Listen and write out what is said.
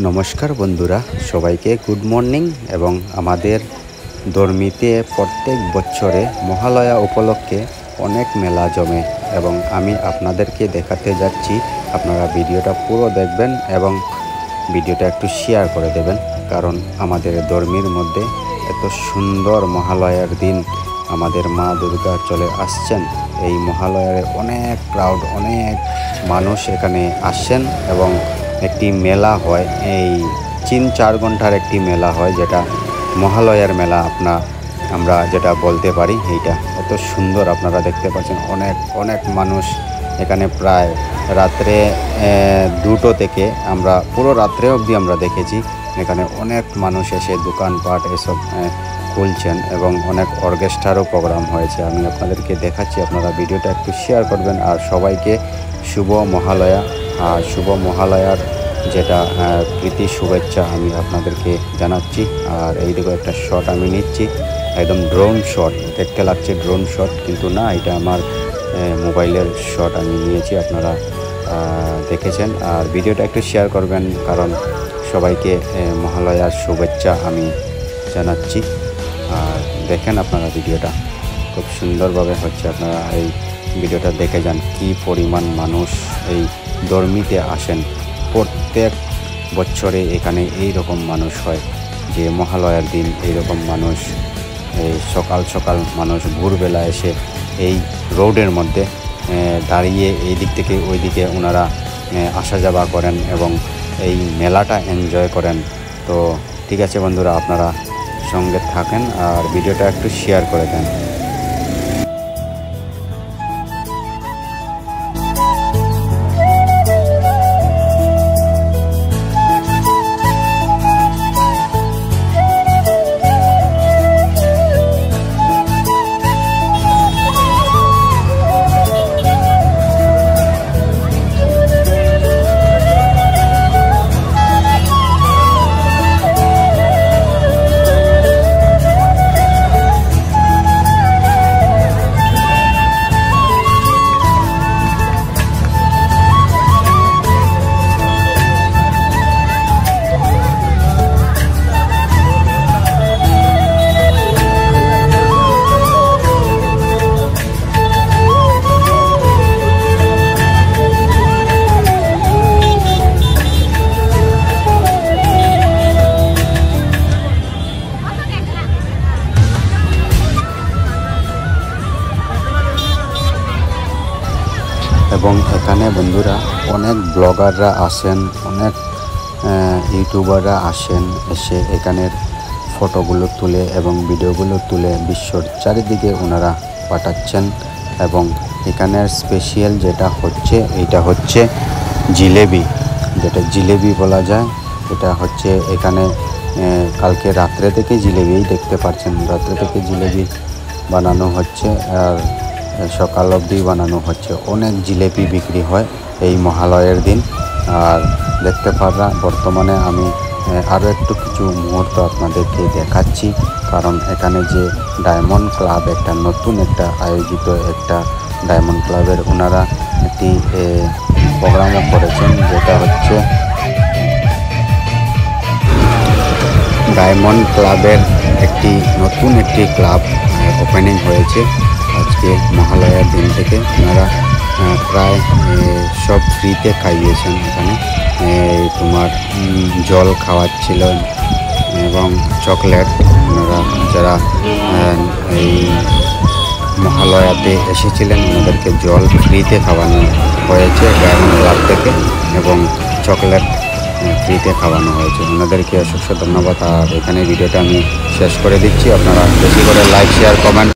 নমস্কার বন্ধুরা, সবাইকে গুড মর্নিং। এবং আমাদের ধর্মীতে প্রত্যেক বছরে মহালয়া উপলক্ষে অনেক মেলা জমে এবং আমি আপনাদেরকে দেখাতে যাচ্ছি। আপনারা ভিডিওটা পুরো দেখবেন এবং ভিডিওটা একটু শেয়ার করে দেবেন, কারণ আমাদের ধর্মের মধ্যে এত সুন্দর মহালয়ার দিন আমাদের মা দুর্গা চলে আসছেন। এই মহালয়ায় অনেক ক্রাউড, অনেক মানুষ এখানে আসছেন এবং একটি মেলা হয়, এই 3-4 ঘন্টার একটি মেলা হয়, যেটা মহালয়ার মেলা আমরা যেটা বলতে পারি। এইটা এত সুন্দর আপনারা দেখতে পাচ্ছেন। অনেক মানুষ এখানে প্রায় রাত্রে 2টো থেকে আমরা পুরো রাত্রে অবধি আমরা দেখেছি। এখানে অনেক মানুষ এসে দোকানপাট এসব খুলছেন এবং অনেক অর্কেস্ট্রারও প্রোগ্রাম হয়েছে। আমি আপনাদেরকে দেখাচ্ছি, আপনারা ভিডিওটা একটু শেয়ার করবেন। আর সবাইকে শুভ মহালয়া, আর শুভ মহালয়ার যেটা প্রীতি শুভেচ্ছা আমি আপনাদেরকে জানাচ্ছি। আর এই দিকে একটা শট আমি নিচ্ছি, একদম ড্রোন শট দেখতে লাগছে, ড্রোন শট কিন্তু না, এটা আমার মোবাইলের শট আমি নিয়েছি, আপনারা দেখেছেন। আর ভিডিওটা একটু শেয়ার করবেন, কারণ সবাইকে মহালয়ার শুভেচ্ছা আমি জানাচ্ছি। আর দেখেন আপনারা ভিডিওটা খুব সুন্দরভাবে হচ্ছে, আপনারা এই ভিডিওটা দেখে যান কি পরিমাণ মানুষ এই ধর্মীতে আসেন। প্রত্যেক বছরে এখানে এই রকম মানুষ হয় যে মহালয়ার দিন এইরকম মানুষ সকাল সকাল মানুষ ভোরবেলা এসে এই রোডের মধ্যে দাঁড়িয়ে এই দিক থেকে ওই দিকে ওনারা আসা যাওয়া করেন এবং এই মেলাটা এনজয় করেন। তো ঠিক আছে বন্ধুরা, আপনারা সঙ্গে থাকেন আর ভিডিওটা একটু শেয়ার করে দেন। এবং এখানে বন্ধুরা অনেক ব্লগাররা আসেন, অনেক ইউটিউবাররা আসেন, এসে এখানের ফটোগুলো তুলে এবং ভিডিওগুলো তুলে বিশ্বর চারিদিকে ওনারা পাঠাচ্ছেন। এবং এখানের স্পেশাল যেটা হচ্ছে, এইটা হচ্ছে জিলেবি, যেটা জিলেবি বলা যায়। এটা হচ্ছে এখানে কালকে রাত্রে থেকে জিলেবি দেখতে পাচ্ছেন, রাত্রে থেকে জিলেবি বানানো হচ্ছে আর সকাল অবধি বানানো হচ্ছে। অনেক জিলেপি বিক্রি হয় এই মহালয়ের দিন। আর দেখতে পাররা বর্তমানে আমি আরও একটু কিছু মুহূর্ত আপনাদেরকে দেখাচ্ছি, কারণ এখানে যে ডায়মন্ড ক্লাব একটা নতুন একটা আয়োজিত একটা ডায়মন্ড ক্লাবের ওনারা একটি প্রোগ্রামও করেছেন, যেটা হচ্ছে ডায়মন্ড ক্লাবের নতুন একটি ক্লাব ওপেনিং হয়েছে আজকে মহালয়ার দিন থেকে। ওনারা প্রায় সব ফ্রিতে খাইয়েছেন। এখানে তোমার জল খাওয়াচ্ছিলেন এবং চকলেট। ওনারা যারা এই মহালয়াতে এসেছিলেন ওনাদেরকে জল ফ্রিতে খাওয়ানো হয়েছে ডায়মন্ড ক্লাব থেকে, এবং চকলেট ফ্রিতে খাওয়ানো হয়েছে। ওনাদেরকে অসংখ্য ধন্যবাদ। আর এখানে ভিডিওটা আমি শেষ করে দিচ্ছি। আপনারা বেশি করে লাইক, শেয়ার, কমেন্ট